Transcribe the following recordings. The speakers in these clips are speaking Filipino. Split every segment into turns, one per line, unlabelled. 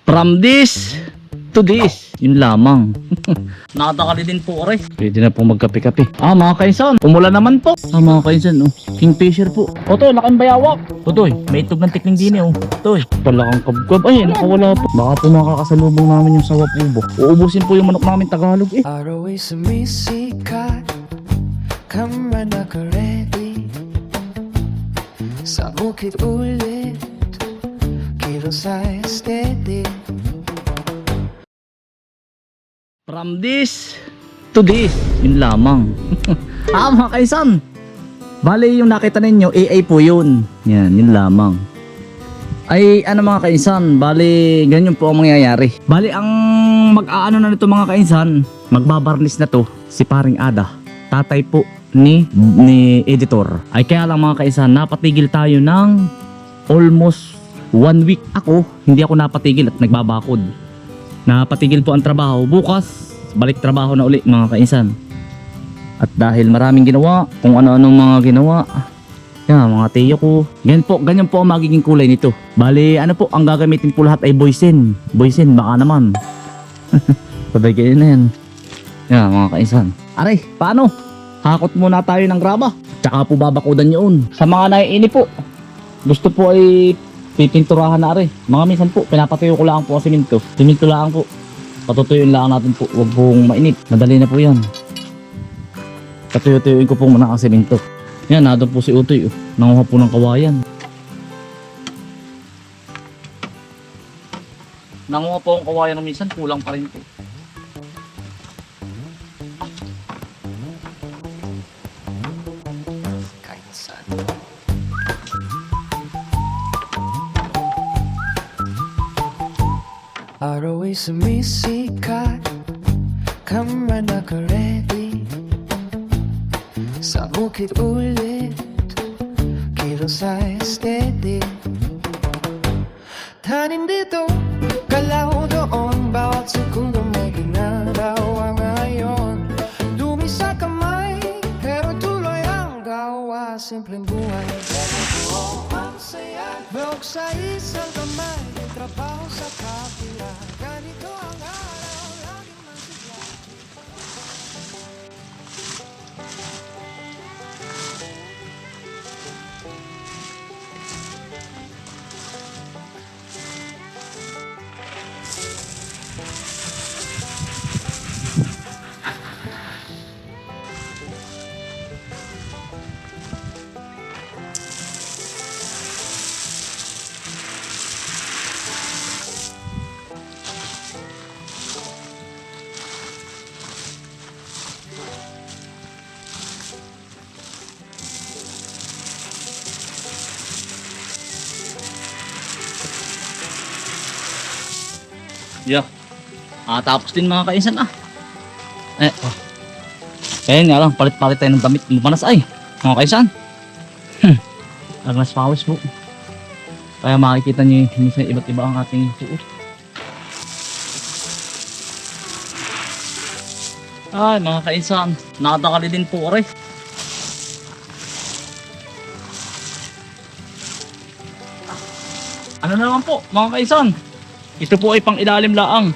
From this to this, yun lamang. Nakadakali din po, aray. Pwede na pong magkape-kape. Mga kainsan, umulan naman po. Mga kainsan, kingfisher po. Toy, laking bayawak. Toy, may itlog ng tikling din Toy, palakang kabgab. Ay, nakawala po. Baka po makakasalubong namin yung sawa po. Uubusin po yung manok namin Tagalog
Araw ay sumisikat, kama naka-ready. Sa bukid ulit, kilos ay steady.
From this to this, yun lamang. Mga kaisan, bali yung nakita ninyo, AI po yun. Yan, yun lamang. Ay, mga kaisan, bali ganyan po ang mangyayari. Bali ang mag-aano na nito mga kaisan, magbabarnis na to si paring Ada, tatay po ni editor. Ay kaya lang mga kaisan, napatigil tayo ng almost 1 week. Ako, hindi ako napatigil at nagbabakod. Napatigil po ang trabaho. Bukas, balik trabaho na uli mga kainsan. At dahil maraming ginawa, kung ano-anong mga ginawa, yan, mga tiyo ko. Ganyan po ang magiging kulay nito. Bali, ang gagamitin po lahat ay boysen. Boysen, baka naman. Sabay kayo na yan. Yan, mga kainsan. Aray, paano? Hakot muna tayo ng graba. Tsaka po babakudan yun. Sa mga naiini po, gusto po ay pipinturahan na rin. Mga minsan po, pinapatuyo ko lang po ang siminto. Siminto lang po. Patutuyuin lang natin po. Huwag pong mainit. Madali na po yan. Patuyo-tuyuin ko po muna ang siminto. Yan, nadon po si Utoy. Nanguha po ng kawayan. Nanguha po ang kawayan ng minsan. Kulang pa rin po.
Araw ay sumisikat, kama naka-ready. Sa bukid ulit, kilos ay steady. Tanin dito, galaw doon, bawat segundo may ginagawa ngayon. Dumi sa kamay, pero tuloy ang gawa. Simpleng buhay, pero ang saya. Bawag sa isang kamay, may trabaho sa kapila. Ganito ang araw, laging masigla.
Yeah. Tapos din mga kainsan Kaya nga lang, palit-palit tayo ng damit. Mapanas ay, mga kainsan. Agnas pawis po. Kaya makikita nyo yung iba't iba ang ating suot. Ay, mga kainsan, nakadakali din po aray. Ano na naman po, mga kainsan? Ito po ay pang ilalim laang.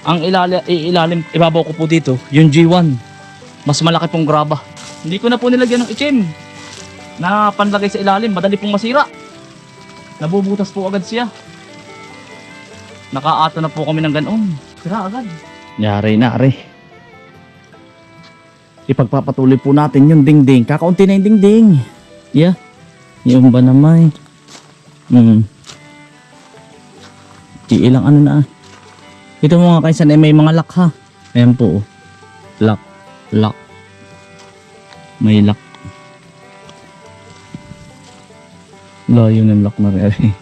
Ang ilalim, ibabaw ko po dito, yung G1. Mas malaki pong graba. Hindi ko na po nilagyan ng itim na panlagay sa ilalim, madali pong masira. Nabubutas po agad siya. Nakaato na po kami ng ganoon. Sira agad. Yari na, are. Ipagpapatuloy po natin yung dingding. Kakaunti na yung dingding. Yeah. Yung ba naman? Ilang na. Ito mga kaisan ay may mga lock ha. Ayan po. Lock. May lock. Layo ng lock na rin.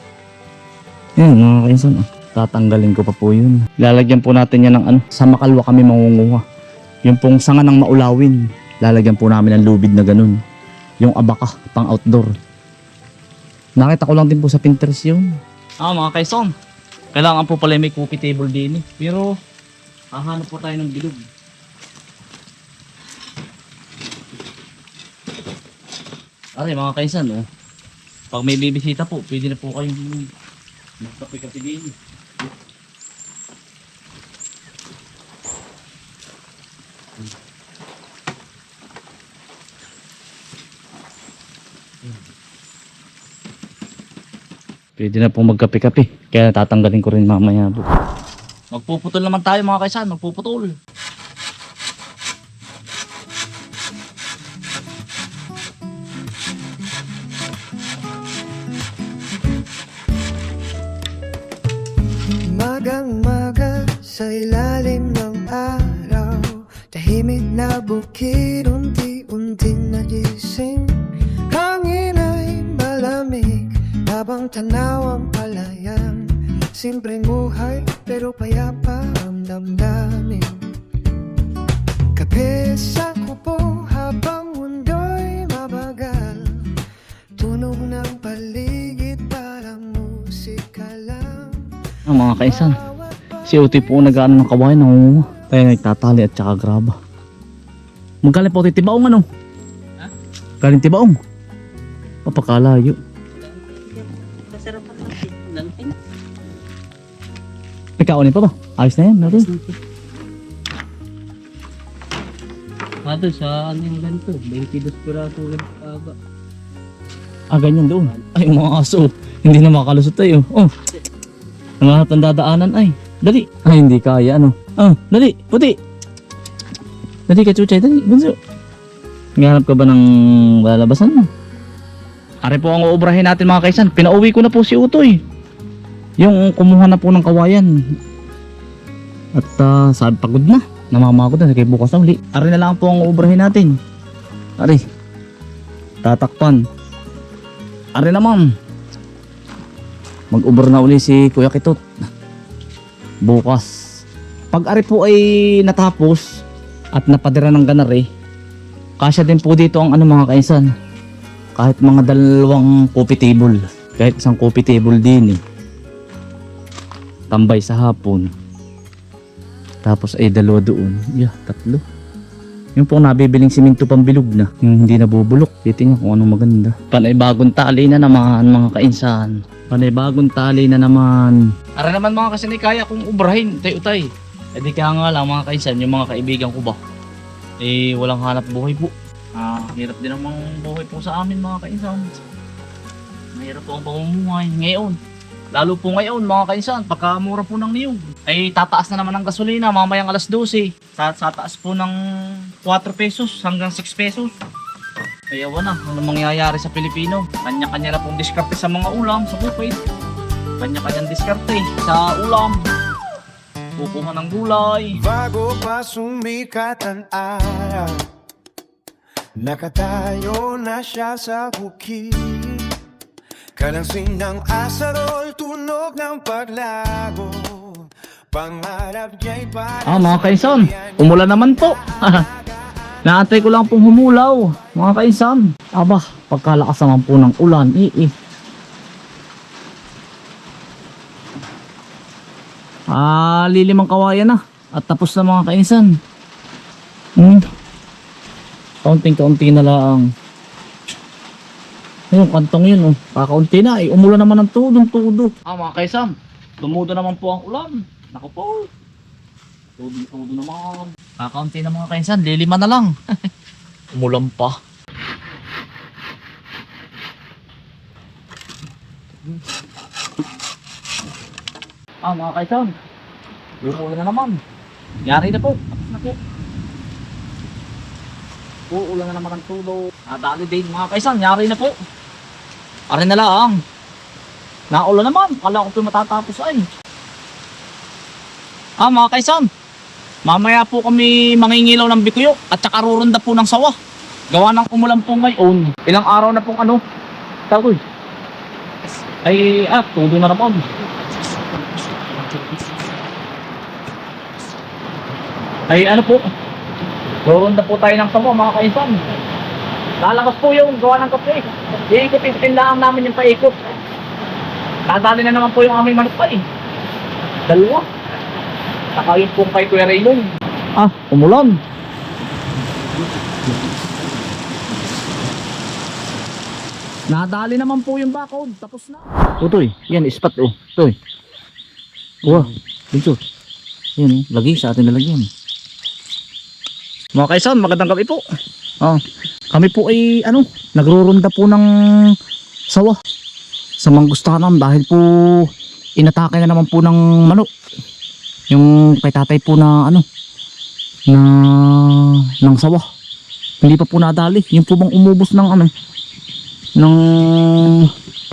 Ayan mga kaisan. Tatanggalin ko pa po yun. Lalagyan po natin yan ng sa Makalwa kami mangunguha. Yung pong sanga ng maulawin. Lalagyan po namin ng lubid na ganun. Yung abaka pang outdoor. Nakita ko lang din po sa Pinterest yun. Mga kaisan. Kailangan po pala may coffee table din Pero hahanap po tayo ng bilog. Ay mga kaisan pag may bibisita po, pwede na po kayong magkape-kape din. Pwede na pong magkape-kape. Kaya tatanggalin ko rin mamaya po. Magpuputol naman tayo mga kaisan. Magpuputol.
Magang-maga sa ilalim ng araw, tahimik na bukid unti-unting nagising. Hangin ay malamig habang tanaw ang palayan. Simpleng buhay pero payapa ang damdamin. Kape sa kupo habang mundo'y mabagal. Tunog ng paligid para musika lang.
Mga kaisan, si Utoy po nag-ano ng kawain, nangunguha. Tayo nagtatali at saka graba. Magkaling po Utoy, tibaong ano? Ha? Galing tibaong? Papakalayo. Ikaunin pa ba? Ayos na yan, natin.
Mato sa ano yung ganito, 22 piraso ganito.
Ganyan doon. Ay, mga aso. Hindi na makalusot tayo. Oh. Nangahanap ng dadaanan ay. Dali. Ay, hindi kaya ano. Dali. Puti. Dali ka, Chuchay. Dali. Bunso. Nangahanap ka ba ng lalabasan mo? Ari po ang uubrahin natin mga kaisan. Pinauwi ko na po si Utoy. Yung kumuha na po ng kawayan. At sabi pagod na. Namamagod na. Kaya bukas na uli. Ari na lang po ang uubrahin natin. Ari. Tatakpan. Ari naman. Mag-ubra na uli si Kuya Kitot bukas. Pag ari po ay natapos at napadira ng ganari, kasya din po dito ang ano mga kaisan, kahit mga 2 coffee table, kahit isang coffee table din tambay sa hapon. Tapos ay 2 doon, 3. Yung po nabibiling simento pambilog na, yung hindi nabubulok. Titingnan kung anong maganda. Panay bagong tali na naman mga kainsan. Panay bagong tali na naman. Ara naman mga kasi kaya kong ubrahin, utay. E di kaya nga lang mga kainsan, yung mga kaibigan ko ba, eh walang hanap buhay po. Hirap din namang buhay po sa amin mga kainsan. Mahirap po ang pamumuhay ngayon. Lalo po ngayon mga kainsan, pagkamura po ng niyog, ay tataas na naman ang gasolina mamayang alas 12. Sa taas po ng 4 pesos hanggang 6 pesos. Kaya wala, ano mangyayari sa Pilipino? Kanya-kanya na pong diskarte sa mga ulam, sa bukid. Kanya-kanyang diskarte sa ulam. Kukuha ng gulay.
Bago pa sumikat ang araw, nakatayo na siya sa bukid. Kalansing ng asarol, tunog ng paglago. Pangarap niya'y para
Mga kainsan, umulan naman po. Naantay ko lang pong humulaw, mga kainsan. Aba, pagkalakas naman po ng ulan, lilimang kawayan na. At tapos na mga kainsan. Kaunting-kaunti na lang. Ayun, kantong yun, kakaunti na, umulan naman ng tudong-tudo. Mga kaisam, tumudo naman po ang ulan. Naku po, tudong-tudo naman. Kakaunti na mga kainsan, lilima na lang. Umulan pa. Mga kaisam, umulan na naman. Yari na po, tapos na po. Uulan na naman ang tulo. Dali din mga kaisan, yari na po. Ari na lang. Naulan naman, kala ko po matatapos ay. Mga kaisan, mamaya po kami mangingilaw ng bikuyo at saka rurunda po ng sawa. Gawa ng umulan po ngayon. Ilang araw na pong ano, tagoy. Ay, tulo na naman. Ay, ano po, rurunda po tayo ng sawa mga kaisan. Lalabas po yung gawa ng kape. Iikot-ikotin lang namin yung paikot. Tatali na naman po yung aming manok pa 2. Saka yung pong kay Kuya Raymond. Umulan. Nadali naman po yung bakod. Tapos na. Utoy, yan spot Utoy. Dito. Yan lagi sa atin nalagyan. Mga kaisan, magandang gabi po. Kami po ay nagrurunda po ng sawa sa manggustahan naman dahil po inatake na naman po ng manok. Yung kay tatay po na ano, na ng sawa. Hindi pa po nadali. Yung po bang umubos ng ano, ng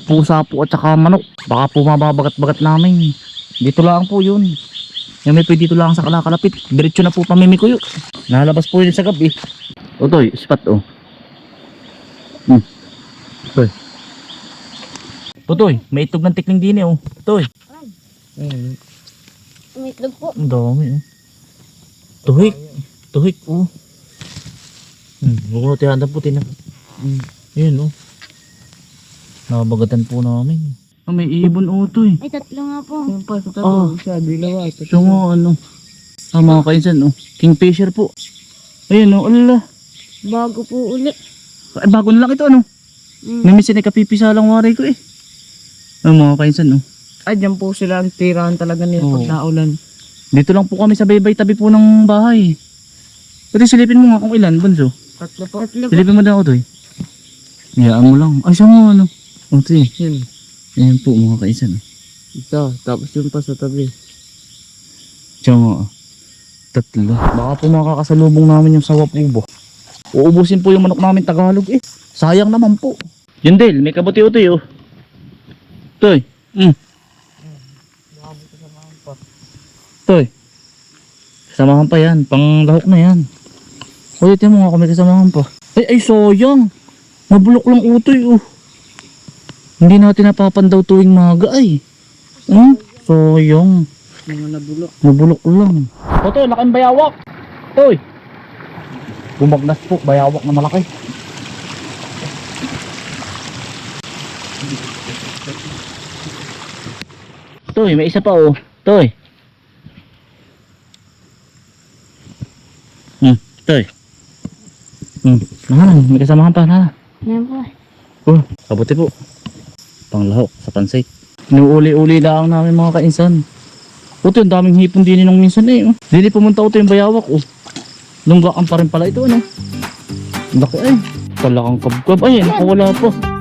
pusa po at saka manok. Baka po mababagat-bagat namin. Dito lang po yun. Yung may dito lang sa kalakalapit. Diretso na po pamimi ko yun. Nalabas po yun sa gabi. O toy, spot o. Toy. O toy, may itlog ng tikling din eh o. Toy.
Umitlog po.
Ang dami eh. Tuhik. Tuhik o. Huwag na po tinan. Ayan o. Nabagatan po namin. May ibon o toy.
Ay, tatlo nga po.
Siya, dilawa.
So nga ano. Mga kainsan o. Kingfisher po. Ayan o. Alala.
Bago po uli.
Ay, bago na lang ito ano. Namisin ay kapipisa lang wari ko eh. Mga kainsan o.
Ay, dyan po sila ang tirahan talaga nila
Oo.
pag naulan.
Dito lang po kami sa baybay tabi po ng bahay. Pwede silipin mo nga kung ilan, Bunso.
Tatlo po.
Tatlo po.
Silipin mo daw ito eh. Hayaan mo lang. Ay, siya mo ano. O, ito eh.
Yun.
Ayan po mga kaisan.
Isa, tapos yung pa sa tabi.
Siya mo. Tatlo. Baka po makakasalubong namin yung sawa po. Uubusin po yung manok namin Tagalog eh. Sayang naman po. Yun Del, may kabuti-utoy oh. Toy. Toy. Kasamahan pa yan. Pang lahok na yan. Ulitin mo nga kung may kasamahan pa. Ay, sayang. Mabulok lang utoy oh. Hindi natin napapandaw tuwing maga ay. Sayang.
Mga nabulok.
Mabulok lang. O to, laking bayawak. Toy. Bumagnas po, bayawak na malaki. Toy, may isa pa oh. Toy. Toy. Nahan, may kasamahan pa na.
Ayan po.
Oh, kabuti po. Panglahok sa pansay. Inuuli-uli lang namin mga kainsan. Ito yung daming hipon din nung minsan eh. Oh. Dili pumunta ito yung bayawak oh. Lunggakan pa rin pala ito ano. Laki ay. Talakang kabkab. Ay, nakawala po.